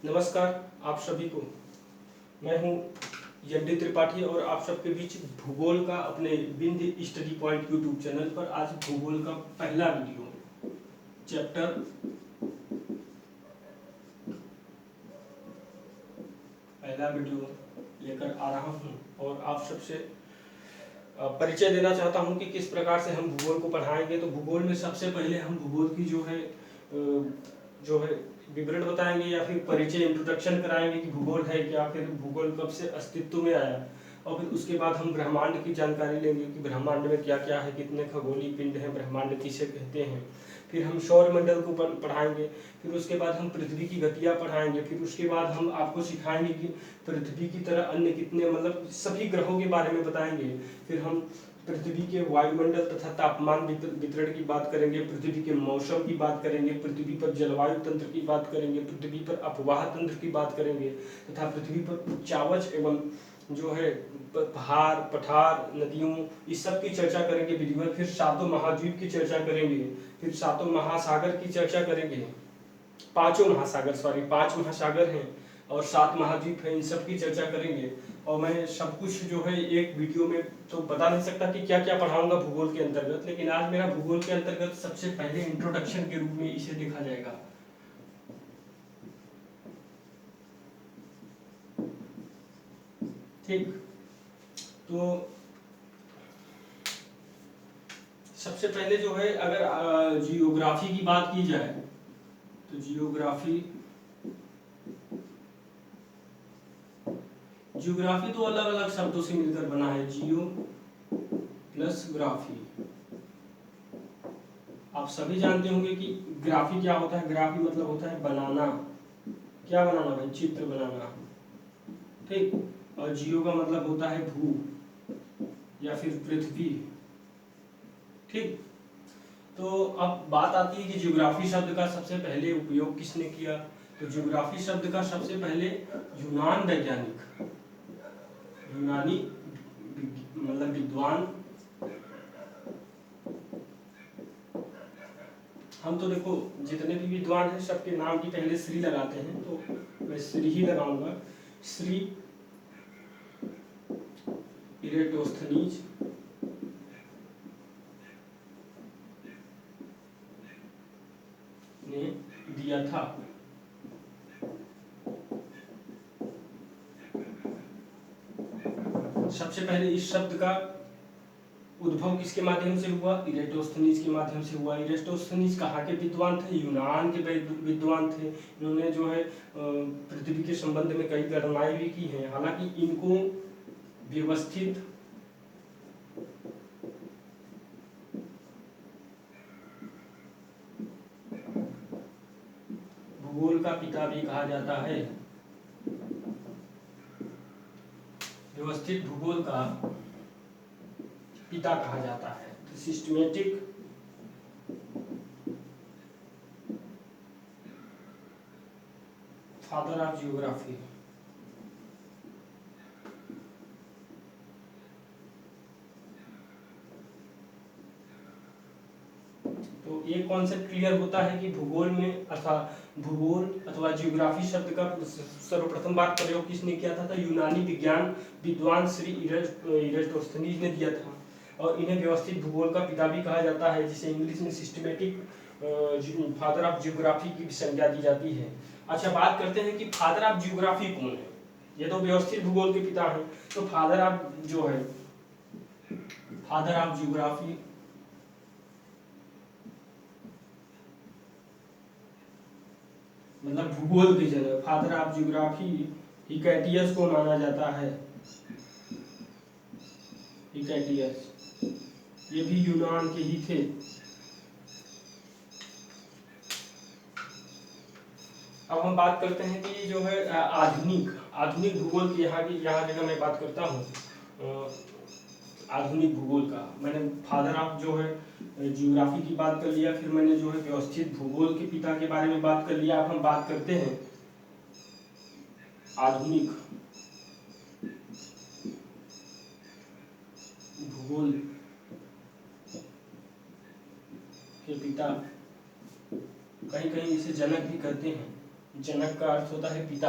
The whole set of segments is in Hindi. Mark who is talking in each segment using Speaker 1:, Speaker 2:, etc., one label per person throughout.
Speaker 1: नमस्कार आप सभी को। मैं हूं यड्डी त्रिपाठी और आप सबके बीच भूगोल का अपने बिंद स्टडी पॉइंट यूट्यूब चैनल पर आज भूगोल का पहला वीडियो चैप्टर लेकर आ रहा हूं और आप सबसे परिचय देना चाहता हूं कि किस प्रकार से हम भूगोल को पढ़ाएंगे। तो भूगोल में सबसे पहले हम भूगोल की जो है विवरण बताएंगे या फिर परिचय इंट्रोडक्शन कराएंगे कि भूगोल है क्या, फिर भूगोल कब से अस्तित्व में आया, और फिर उसके बाद हम ब्रह्मांड की जानकारी लेंगे कि ब्रह्मांड में क्या क्या है, कितने खगोलीय पिंड हैं, ब्रह्मांड किसे कहते हैं। फिर हम सौर मंडल को पढ़ाएंगे, फिर उसके बाद हम पृथ्वी की गतियाँ पढ़ाएंगे, फिर उसके बाद हम आपको सिखाएंगे कि पृथ्वी की तरह अन्य कितने मतलब सभी ग्रहों के बारे में बताएंगे। फिर हम पृथ्वी के वायुमंडल तथा तापमान वितरण की बात करेंगे, पृथ्वी के मौसम की बात करेंगे, पृथ्वी पर जलवायु तंत्र की बात करेंगे, पृथ्वी पर अपवाह तंत्र की बात करेंगे तथा पृथ्वी पर उच्चावच एवं जो है पहाड़ पठार नदियों इस सब की चर्चा करेंगे विधिवत। फिर सातों महाद्वीप की चर्चा करेंगे, फिर सातों महासागर की चर्चा करेंगे, पांच महासागर हैं और 7 महाद्वीप हैं, इन सब की चर्चा करेंगे। और मैं सब कुछ जो है एक वीडियो में तो बता नहीं सकता कि क्या क्या पढ़ाऊंगा भूगोल के अंतर्गत, लेकिन आज मेरा भूगोल के अंतर्गत सबसे पहले इंट्रोडक्शन के रूप में इसे देखा जाएगा। ठीक, तो सबसे पहले जो है अगर जियोग्राफी की बात की जाए तो जियोग्राफी तो अलग अलग शब्दों से मिलकर बना है, जियो प्लस ग्राफी। आप सभी जानते होंगे कि ग्राफी क्या होता है। ग्राफी मतलब होता है बनाना, क्या बनाना भाई, चित्र बनाना। ठीक, और जियो का मतलब होता है भू या फिर पृथ्वी। ठीक, तो अब बात आती है कि ज्योग्राफी शब्द का सबसे पहले उपयोग किसने किया। तो ज्योग्राफी शब्द का सबसे पहले यूनान वैज्ञानिक, यूनानी मतलब विद्वान, हम तो देखो जितने भी विद्वान हैं सबके नाम की पहले श्री लगाते हैं, तो मैं श्री ही लगाऊंगा। श्री इरेटोस्थनीज ने दिया था। सबसे पहले इस शब्द का उद्भव किसके माध्यम से हुआ, इरेटोस्थनीज के माध्यम से हुआ। इरेटोस्थनीज कहाँ के विद्वान थे, यूनान के विद्वान थे। इन्होंने जो है पृथ्वी के संबंध में कई गणनाएं भी की हैं। हालांकि इनको व्यवस्थित भूगोल का पिता भी कहा जाता है, व्यवस्थित भूगोल का पिता कहा जाता है, सिस्टमेटिक फादर ऑफ जियोग्राफी। तो ये कॉन्सेप्ट क्लियर होता है कि भूगोल में भूगोल अथवा जियोग्राफी शब्द का सर्वप्रथम बार प्रयोग किसने किया था, तो यूनानी विद्वान श्री इरेटोस्थनीज ने दिया था। और इन्हें व्यवस्थित भूगोल का पिता भी कहा जाता है, जिसे इंग्लिश में सिस्टमेटिक फादर ऑफ जियोग्राफी की संज्ञा दी जाती है। अच्छा, बात करते हैं कि फादर ऑफ जियोग्राफी कौन है। ये तो व्यवस्थित भूगोल के पिता हैं, तो फादर ऑफ जियोग्राफी मतलब भूगोल के जनक, फादर ऑफ जियोग्राफी हिकैटियस को माना जाता है। हिकैटियस ये भी यूनान के ही थे। अब हम बात करते हैं कि जो है आधुनिक भूगोल की यहाँ जगह मैं बात करता हूँ आधुनिक भूगोल का। मैंने फादर ऑफ जो है जियोग्राफी की बात कर लिया, फिर मैंने जो है व्यवस्थित भूगोल के पिता के बारे में बात कर लिया। अब हम बात करते हैं आधुनिक भूगोल के पिता, कहीं कहीं इसे जनक भी कहते हैं। जनक का अर्थ होता है पिता।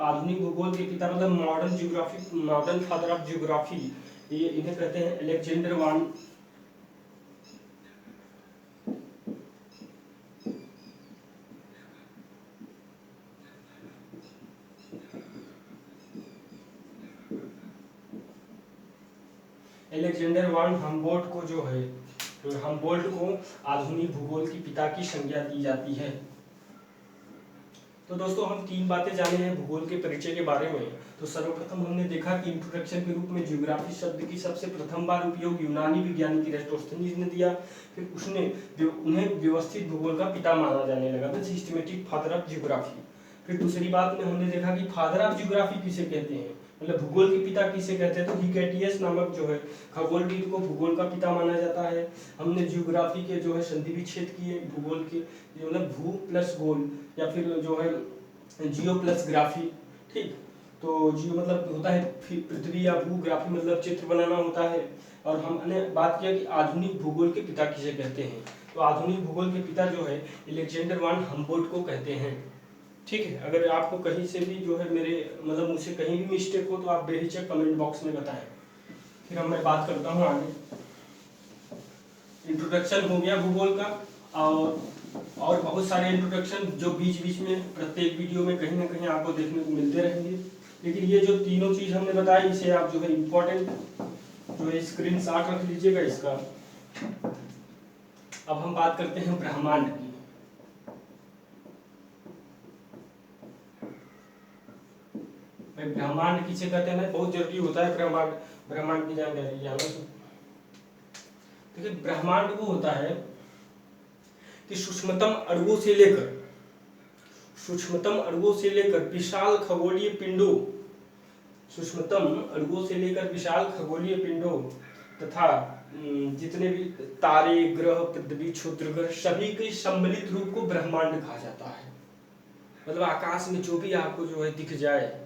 Speaker 1: आधुनिक भूगोल के पिता मतलब modern geography, modern father of geography, ये इन्हें कहते हैं अलेक्जेंडर वान हम्बोल्ट को जो है, हम्बोल्ट को आधुनिक भूगोल के पिता की संज्ञा दी जाती है। तो दोस्तों हम 3 बातें जाने हैं भूगोल के परिचय के बारे में। तो सर्वप्रथम हमने देखा कि इंट्रोडक्शन के रूप में ज्योग्राफी शब्द की सबसे प्रथम बार उपयोग यूनानी विज्ञानी इराटोस्थेनीज ने दिया। फिर उसने उन्हें व्यवस्थित भूगोल का पिता माना जाने लगा, the systematic father of geography. फिर दूसरी बात में हमने देखा कि फादर ऑफ ज्योग्राफी किसे कहते हैं, मतलब भूगोल के पिता किसे कहते हैं, तो हिकेटियस नामक जो है खगोलविद को भूगोल का पिता माना जाता है। हमने ज्योग्राफी के जो है संधि विच्छेद किए, भूगोल के मतलब भू प्लस गोल या फिर जो है जियो प्लस ग्राफी, ठीक। तो जियो मतलब होता है पृथ्वी या भू, ग्राफी मतलब चित्र बनाना होता है। और हमने बात किया कि आधुनिक भूगोल के पिता किसे कहते हैं, तो आधुनिक भूगोल के पिता जो है अलेक्जेंडर वान हम्बोल्ट को कहते हैं, ठीक है। अगर आपको कहीं से भी जो है मेरे मतलब मुझसे कहीं भी मिस्टेक हो तो आप बेहिचक कमेंट बॉक्स में बताएं। फिर हम मैं बात करता हूँ आगे। इंट्रोडक्शन हो गया भूगोल का, और बहुत सारे इंट्रोडक्शन जो बीच बीच में प्रत्येक वीडियो में कहीं ना कहीं आपको देखने को मिलते रहेंगे। लेकिन ये जो तीनों चीज हमने बताई इसे आप जो है इम्पोर्टेंट जो है स्क्रीनशॉट रख लीजिएगा इसका। अब हम बात करते हैं ब्रह्मांड की। ब्रह्मांड किसे कहते हैं, बहुत जरूरी होता है ब्रह्मांड की जानकारी जानना। देखिए ब्रह्मांड वो होता है कि सूक्ष्मतम अणुओं से लेकर विशाल खगोलीय पिंडों तथा जितने भी तारे, ग्रह, पृथ्वी, क्षुद्र ग्रह सभी के सम्मिलित रूप को ब्रह्मांड कहा जाता है। मतलब आकाश में जो भी आपको जो है दिख जाए,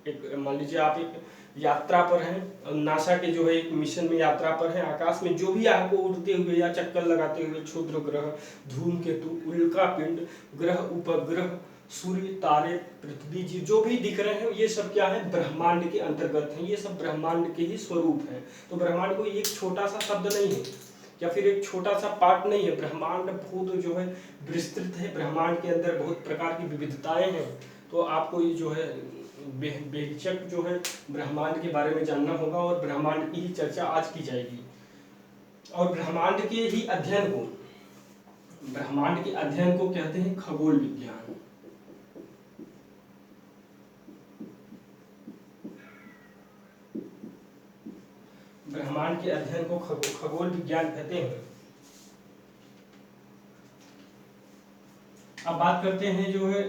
Speaker 1: एक मान लीजिए आप एक यात्रा पर हैं, नासा के जो है एक मिशन में यात्रा पर हैं, आकाश में जो भी आपको उड़ते हुए या चक्कर लगाते हुए क्षुद्र ग्रह, धूमकेतु, उल्का पिंड, ग्रह, उपग्रह, सूर्य, तारे, पृथ्वी जी जो भी दिख रहे हैं ये सब क्या है, ब्रह्मांड के अंतर्गत हैं। ये सब ब्रह्मांड के ही स्वरूप हैं। तो ब्रह्मांड कोई एक छोटा सा शब्द नहीं है या फिर एक छोटा सा पार्ट नहीं है। ब्रह्मांड बहुत जो है विस्तृत है। ब्रह्मांड के अंदर बहुत प्रकार की विविधताएं हैं। तो आपको ये जो है बेहिचक जो है ब्रह्मांड के बारे में जानना होगा और ब्रह्मांड की ही चर्चा आज की जाएगी। और ब्रह्मांड के अध्ययन को कहते हैं खगोल विज्ञान। ब्रह्मांड के अध्ययन को खगोल विज्ञान कहते हैं। अब बात करते हैं जो है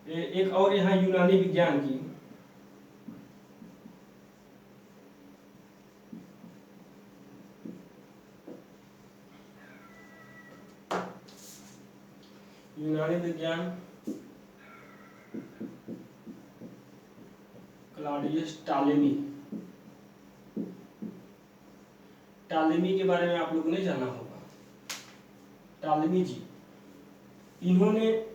Speaker 1: एक और यहाँ यूनानी विज्ञान की। यूनानी विज्ञान क्लॉडियस टालेमी के बारे में आप लोगों ने जाना होगा। टालेमी जी, इन्होंने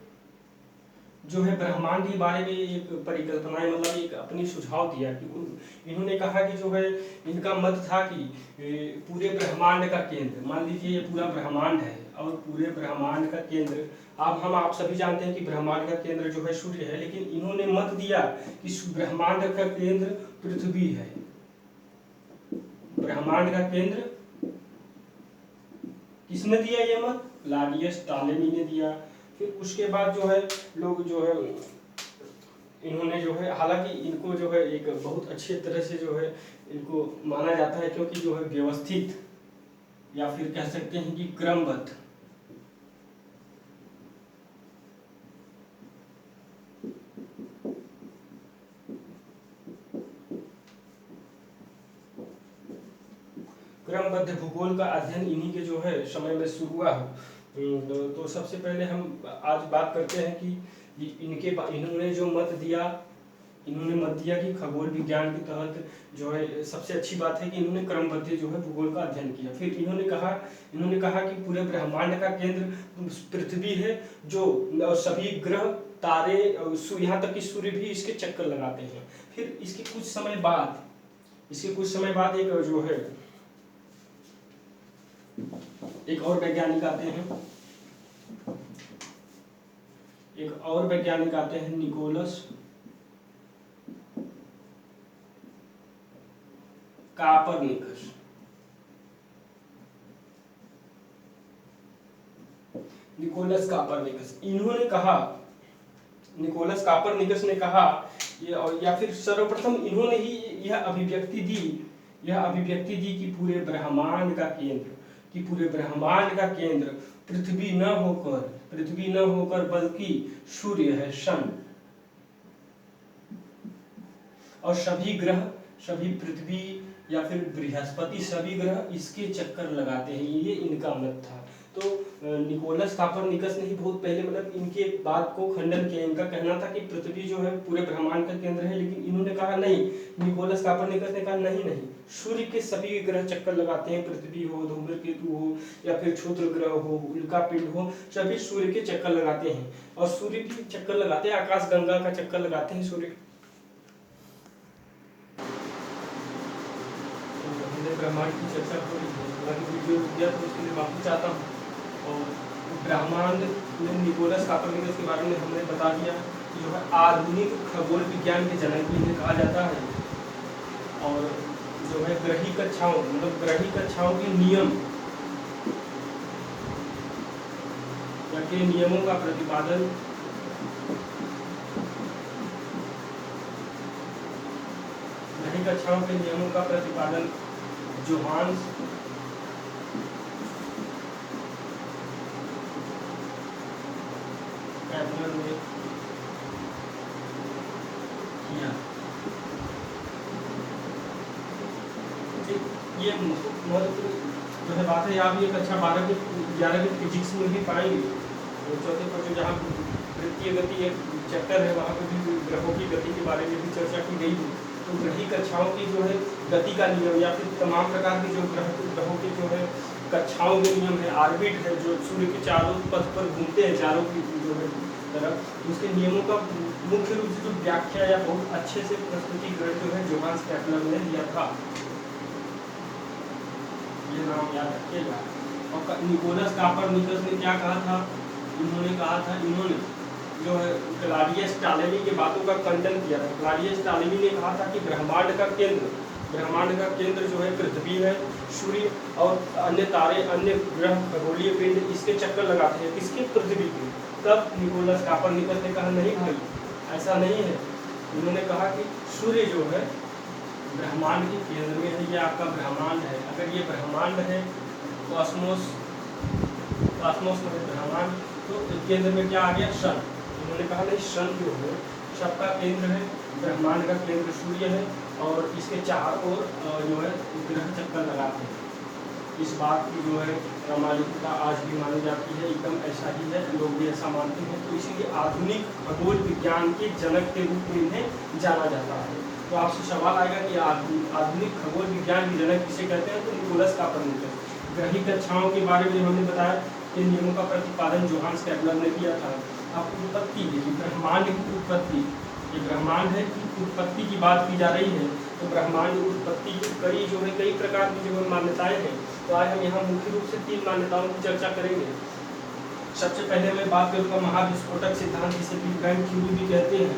Speaker 1: जो है ब्रह्मांड के बारे में एक परिकल्पना मतलब एक अपनी सुझाव दिया कि इन्होंने कहा कि जो है इनका मत था कि पूरे ब्रह्मांड का केंद्र, मान लीजिए ये पूरा ब्रह्मांड है और पूरे ब्रह्मांड का केंद्र आप सभी जानते हैं कि ब्रह्मांड का केंद्र जो है सूर्य है, लेकिन इन्होंने मत दिया कि ब्रह्मांड का केंद्र पृथ्वी है। ब्रह्मांड का केंद्र किसने दिया ये मत? क्लॉडियस टालेमी ने दिया। फिर उसके बाद जो है लोग जो है इन्होंने जो है, हालांकि इनको जो है एक बहुत अच्छे तरह से जो है इनको माना जाता है क्योंकि जो है व्यवस्थित या फिर कह सकते हैं कि क्रमबद्ध भूगोल का अध्ययन इन्हीं के जो है समय में शुरू हुआ। तो सबसे पहले हम आज बात करते हैं कि इन्होंने जो मत दिया इन्होंने मत दिया कि खगोल विज्ञान के तहत जो है सबसे अच्छी बात है कि इन्होंने क्रमबद्ध जो है भूगोल का अध्ययन किया। फिर इन्होंने कहा कि पूरे ब्रह्मांड का केंद्र पृथ्वी है, जो और सभी ग्रह तारे यहाँ तक कि सूर्य भी इसके चक्कर लगाते हैं। फिर इसके कुछ समय बाद एक और वैज्ञानिक आते हैं निकोलस कापरनिकस। निकोलस कापरनिकस ने कहा या फिर सर्वप्रथम इन्होंने ही यह अभिव्यक्ति दी कि पूरे ब्रह्मांड का केंद्र पृथ्वी न होकर बल्कि सूर्य है, सन, और सभी पृथ्वी या फिर बृहस्पति, सभी ग्रह इसके चक्कर लगाते हैं। ये इनका मत था। तो निकोलस कापरनिकस ने ही बहुत पहले मतलब इनके बात को खंडन किया। इनका कहना था कि पृथ्वी जो है पूरे ब्रह्मांड का केंद्र है, लेकिन इन्होंने कहा नहीं, निकोलस कापरनिकस ने कहा नहीं, सूर्य के सभी ग्रह चक्कर लगाते हैं। पृथ्वी हो, धूम्रकेतु हो या फिर क्षुद्र ग्रह हो, उल्का पिंड हो, सभी सूर्य के चक्कर लगाते हैं। और सूर्य की चक्कर लगाते हैं, आकाश गंगा का चक्कर लगाते हैं सूर्य। ब्रह्मांड की चर्चा थोड़ी वीडियो रुक गया, तो उसके लिए माफी चाहता हूँ। और ब्रह्मांड में निकोलस कापरनिकस के बारे में हमने बता दिया कि जो है आधुनिक खगोल विज्ञान के जनक भी इन्हें कहा जाता है। और जो है ग्रही कक्षाओं के नियम या के नियमों का प्रतिपादन जोहान्स कैपलर ने किया। ये जो है बात है, आप ये कक्षा 12 के 11 के फिजिक्स में भी पाएंगे। चौथे पर जो जहाँ वृत्तीय गति एक चैप्टर है, वहाँ पर भी ग्रहों की गति के बारे में भी चर्चा की गई है। तो ग्रही कक्षाओं की जो है गति का नियम या फिर तमाम प्रकार के जो ग्रहों के जो है कक्षाओं के नियम है, ऑर्बिट है, जो सूर्य के चारों पथ पर घूमते हैं चारों की जो है तरफ, उसके नियमों का मुख्य रूप से जो व्याख्या या बहुत अच्छे से प्रस्तुतिकरण जो है जोहान्स कैपलर ने दिया था। ये नाम याद रखिएगा। और निकोलस कापरनिकस ने क्या कहा था? इन्होंने जो है क्लॉडियस टॉलेमी की बातों का खंडन किया था। क्लॉडियस टॉलेमी ने कहा था कि ब्रह्मांड का केंद्र जो है पृथ्वी है, सूर्य और अन्य तारे, अन्य ग्रह, खगोलीय पिंड इसके चक्कर लगाते हैं। किसके? पृथ्वी के। तब निकोलस कापरनिकस ने कहा नहीं भाई, ऐसा नहीं है। उन्होंने कहा कि सूर्य जो है ब्रह्मांड के केंद्र में है, ये आपका ब्रह्मांड है। अगर ये ब्रह्मांड है, कॉस्मोस में ब्रह्मांड, तो केंद्र में क्या आ गया? सन। उन्होंने कहा नहीं, सन जो है सबका केंद्र है, ब्रह्मांड का केंद्र सूर्य है और इसके चारों ओर जो है ग्रह चक्कर लगाते हैं। इस बात की जो है प्रामाणिकता आज भी मानी जाती है, एकदम ऐसा ही है, लोग भी ऐसा मानते हैं। तो इसीलिए आधुनिक खगोल विज्ञान के जनक के रूप में इन्हें जाना जाता है। तो आपसे सवाल आएगा कि आधुनिक खगोल विज्ञान के जनक किसे कहते हैं? तो निकोलस कापरनिकस। ग्रही कक्षाओं के बारे में हमने बताया कि नियमों का प्रतिपादन जोहान्स कैपलर ने किया था। अब उत्पत्ति देखिए, ब्रह्मांड की उत्पत्ति, ये ब्रह्मांड है कि उत्पत्ति की बात की जा रही है। तो ब्रह्मांड उत्पत्ति की कई प्रकार की जो मान्यताएं हैं। तो आज हम यहाँ मुख्य रूप से 3 मान्यताओं की चर्चा करेंगे। सबसे पहले मैं बात करूँगा महाविस्फोटक सिद्धांत, जिसे बिग बैंग थ्योरी भी कहते हैं।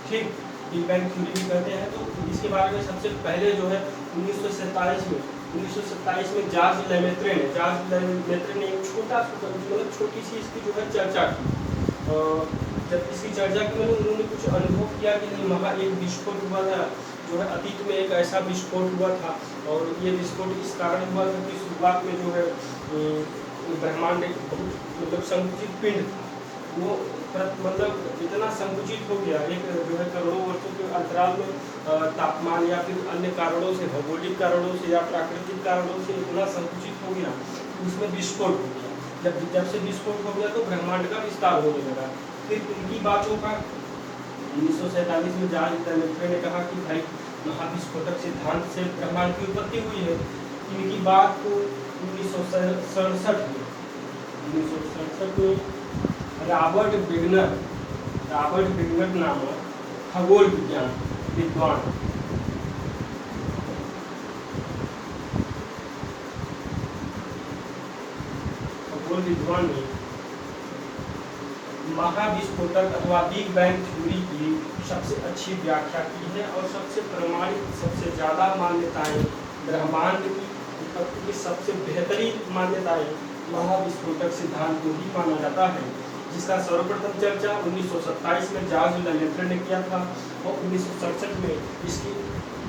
Speaker 1: ठीक, बिग बैंग थ्योरी भी कहते हैं। तो इसके बारे में सबसे पहले जो है 1927 में जॉर्ज लेमेत्रे ने एक छोटी सी इसकी जो है चर्चा की। जब इसकी चर्चा की उन्होंने कुछ अनुभव किया कि नहीं, वहाँ एक विस्फोट हुआ था, जो है अतीत में एक ऐसा विस्फोट हुआ था। और ये विस्फोट इस कारण हुआ था कि शुरुआत में जो है ब्रह्मांड एक बहुत संकुचित पिंड था। वो मतलब इतना संकुचित हो गया, एक जो है करोड़ों वर्षों के अंतराल में तापमान या फिर अन्य कारणों से, भौगोलिक कारणों से या प्राकृतिक कारणों से इतना संकुचित हो गया कि उसमें विस्फोट हो गया। जब से विस्फोट हो गया तो ब्रह्मांड का विस्तार होने लगा। फिर उनकी बातों का 1947 में जॉर्ज लेफ्रे ने कहा कि भाई महाविस्फोटक सिद्धांत से ब्रह्मांड की उत्पत्ति हुई है। इनकी बात को 1967 में रॉबर्ट विग्नर नामक खगोल विज्ञान विद्वान ने महाविस्फोटक अथवा बिग बैंग थ्योरी की सबसे अच्छी व्याख्या की है और सबसे प्रमाणित, सबसे ज़्यादा मान्यताएं ब्रह्मांड की उत्पत्ति की सबसे बेहतरीन मान्यताएं महाविस्फोटक सिद्धांत को ही माना जाता है, जिसका सर्वप्रथम चर्चा 1927 में जॉर्ज लेफ्रे ने किया था और 1967 में इसकी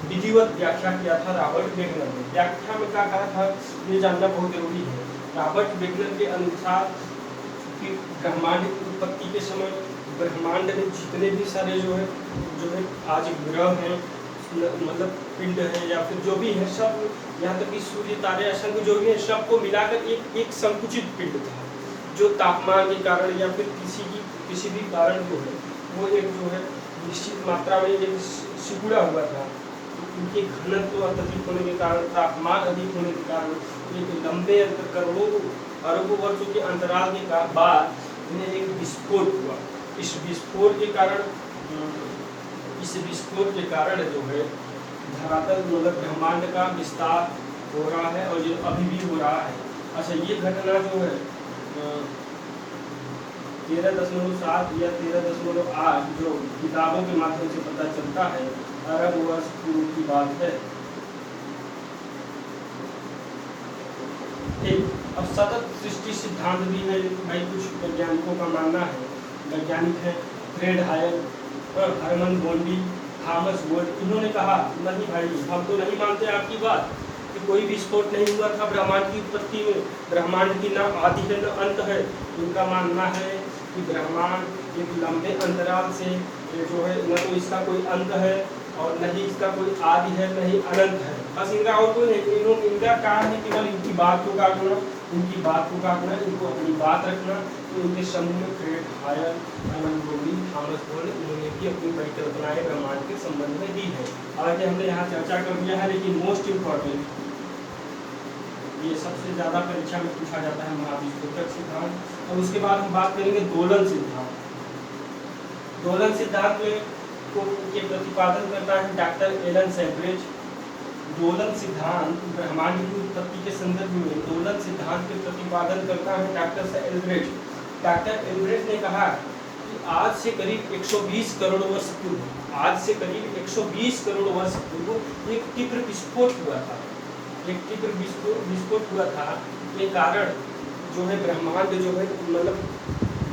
Speaker 1: विधिवत व्याख्या किया था रॉबर्ट विग्नर ने। व्याख्या में क्या कहा था ये जानना बहुत जरूरी है। रॉबर्ट विग्नर के अनुसार कि ब्रह्मांड की उत्पत्ति के समय ब्रह्मांड में जितने भी सारे जो है आज ग्रह हैं, मतलब पिंड है या फिर जो भी है, सब यहाँ तक कि सूर्य तारे असंख्य जो भी है सबको मिलाकर एक संकुचित पिंड था, जो तापमान के कारण या फिर किसी भी कारण जो है वो एक जो है निश्चित मात्रा में एक सिकुड़ा हुआ था। उनके घनत्व अत्यधिक होने के कारण, तापमान अधिक होने के कारण एक लंबे करोड़ों अरबों वर्षों के अंतराल के बाद उन्हें एक विस्फोट हुआ। इस विस्फोट के कारण जो है धरातल मतलब ब्रह्मांड का विस्तार हो रहा है और जो अभी भी हो रहा है। अच्छा, ये घटना जो है 13.7 या 13.8 जो किताबों के माध्यम से पता चलता है, अरब वर्ष पूर्व की बात है। अब सतत सृष्टि सिद्धांत भी है भाई, कुछ वैज्ञानिकों का मानना है। वैज्ञानिक हैं Fred Hoyle, Hermann Bondi, Thomas Bolt. इन्होंने कहा नहीं भाई, हम तो नहीं मानते आपकी बात कि कोई विस्फोट नहीं हुआ था ब्रह्मांड की उत्पत्ति में। ब्रह्मांड की ना आदि है न अंत है। इनका मानना है कि ब्रह्मांड एक लंबे अंतराल से जो है न तो इसका कोई अंत है और न ही इसका कोई आदि है, न ही अनंत है। बस इनका और कोई नहीं। इनका काम है केवल इनकी बात को काटना, इनको अपनी बात रखना। तो इनके समूह में Fred Hoyle, Hermann Bondi, Thomas Bolt, इन्होंने भी अपनी परिकल्पनाएं ब्रह्मांड के संबंध में दी है। हालांकि हमने यहाँ चर्चा कर दिया है, लेकिन मोस्ट इम्पॉर्टेंट ये सबसे ज़्यादा परीक्षा में पूछा जाता है महाविस्फोटक सिद्धांत। और उसके बाद हम बात करेंगे दोलन सिद्धांत। दोलन सिद्धांत में के प्रतिपादन करता है डॉक्टर एलन सैब्रिज। दोलन सिद्धांत ब्रह्मांड की उत्पत्ति के संदर्भ में दोलन सिद्धांत के प्रतिपादन करता है डॉक्टर एल्ब्रेट। डॉक्टर एल्ब्रेट ने कहा कि आज से करीब 120 करोड़ वर्ष पूर्व एक तीव्र विस्फोट हुआ था। ये कारण जो है ब्रह्मांड जो है मतलब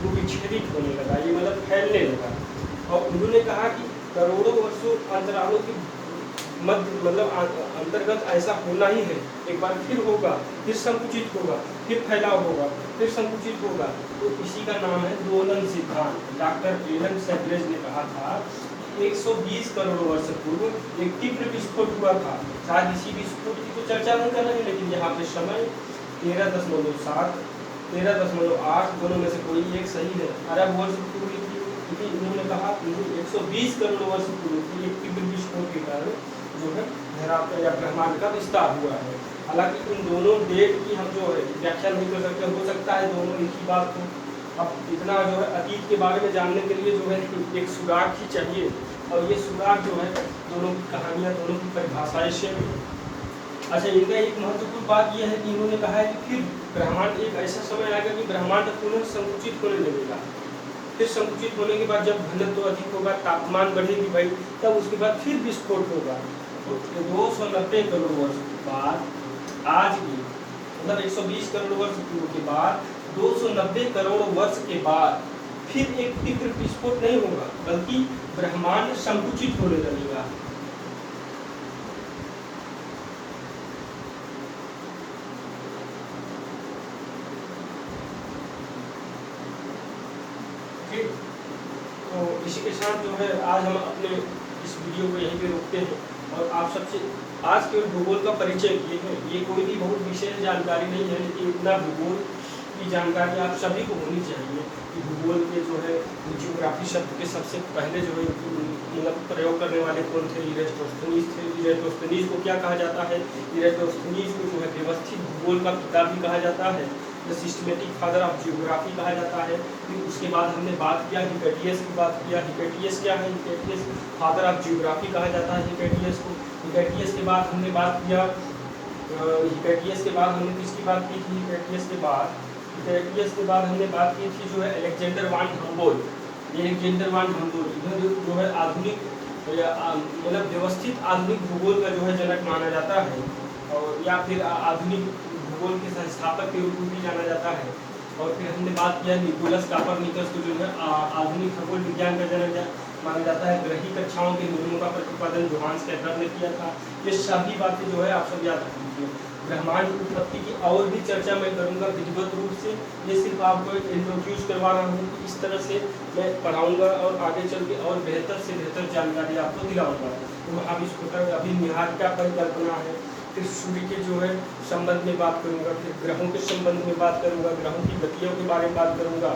Speaker 1: वो विच्छेदित होने लगा, ये मतलब फैलने लगा। और उन्होंने कहा कि करोड़ों वर्षों अंतरालों के मध्य मतलब अंतर्गत ऐसा होना ही है। एक बार फिर होगा, फिर संकुचित होगा, फिर फैलाव होगा, फिर संकुचित होगा। तो इसी का नाम है दोलन सिद्धांत। डॉक्टर एलन सैब्रिज ने कहा था 120 करोड़ वर्ष पूर्व एक तीव्र विस्फोट हुआ था। शायद इसी विस्फोट की तो चर्चा नहीं कर रहे, लेकिन यहाँ पे समय 13.7, 13.8 दोनों में से कोई एक सही है। अरब वर्ष पूर्व की उन्होंने कहा 120 करोड़ वर्ष पूर्व एक तीव्र विस्फोट के कारण जो है धरातल या ब्रह्मांड का विस्तार हुआ है। हालांकि इन दोनों डेट की हम जो है व्याख्या नहीं कर सकते। हो सकता है दोनों एक ही बात हो। अब इतना जो है अतीत के बारे में जानने के लिए जो है एक सुराग ही चाहिए, और ये सुराग जो है दोनों की कहानियाँ, दोनों की परिभाषाएं से। अच्छा, इनका एक महत्वपूर्ण बात यह है कि इन्होंने कहा है कि फिर ब्रह्मांड एक ऐसा समय आएगा कि ब्रह्मांड पुनः संकुचित होने लगेगा। फिर संकुचित होने के बाद जब घनत्व अधिक होगा, तापमान बढ़ेगी भाई, तब उसके बाद फिर विस्फोट होगा। तो 290 करोड़ वर्ष बाद आज की मतलब 120 करोड़ वर्ष पूर्व के बाद 290 करोड़ वर्ष के बाद फिर एक तीव्र विस्फोट नहीं होगा, बल्कि ब्रह्मांड संकुचित होने लगेगा। तो इसी के साथ जो है आज हम अपने इस वीडियो को यहीं पे रोकते हैं और आप सबसे आज केवल भूगोल का परिचय किए हैं। ये कोई भी बहुत विशेष जानकारी नहीं है, लेकिन इतना भूगोल की जानकारी आप सभी को होनी चाहिए कि भूगोल के जो है जियोग्राफी शब्द के सबसे पहले जो है मतलब प्रयोग करने वाले कौन थे, इरेटोस्थनीज थे। इरेटोस्थनीज को क्या कहा जाता है, इरेटोस्थनीज को जो है व्यवस्थित भूगोल का पिता भी कहा जाता है, the systematic father of geography कहा जाता है। फिर उसके बाद हमने बात किया हिपेटियस की बात किया। हिपेटियस क्या है, हिपेटियस फादर ऑफ जियोग्राफी कहा जाता है हिपेटियस को। हिपेटियस के बाद हमने बात किया हिपेटियस के बाद हमने किसकी बात की थी, हिपेटियस के बाद हमने बात की थी जो है अलेक्जेंडर वान हम्बोल्ट। ये अलेक्जेंडर वान हम्बोल्ट इधर जो है आधुनिक मतलब व्यवस्थित आधुनिक भूगोल का जो है जनक माना जाता है, और या फिर आधुनिक भूगोल के संस्थापक के रूप में भी जाना जाता है। और फिर हमने बात किया निकोलस कोपरनिकस को जो है आधुनिक खगोल विज्ञान का जनक माना जाता है। ग्रही कक्षाओं के नियमों का प्रतिपादन जोहान्स केपलर ने किया था। ये सभी बातें जो है आप सब याद रख लीजिए। ब्रह्मांड की उत्पत्ति की और भी चर्चा मैं करूंगा विधिवत रूप से, ये सिर्फ आपको इंट्रोड्यूस करवा रहा हूँ। इस तरह से मैं पढ़ाऊंगा और आगे चल के और बेहतर से बेहतर जानकारी आपको दिलाऊंगा। तो अब इस प्रकार अभी निहारिका परिकल्पना है, फिर सूर्य के जो है संबंध में बात करूंगा, फिर ग्रहों के संबंध में बात करूंगा, ग्रहों की गतियों के बारे में बात करूंगा,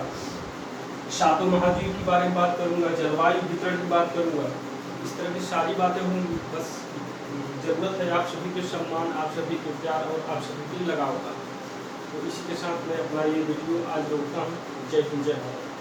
Speaker 1: सातों महाद्वीप के बारे में बात करूंगा, जलवायु वितरण की बात करूंगा। इस तरह की सारी बातें होंगी। बस जरूरत है आप सभी के सम्मान, आप सभी के प्यार और आप सभी की लगाव का। तो इसी के साथ मैं अपना ये वीडियो आज रोकता हूँ। जय हिंद, जय भारत।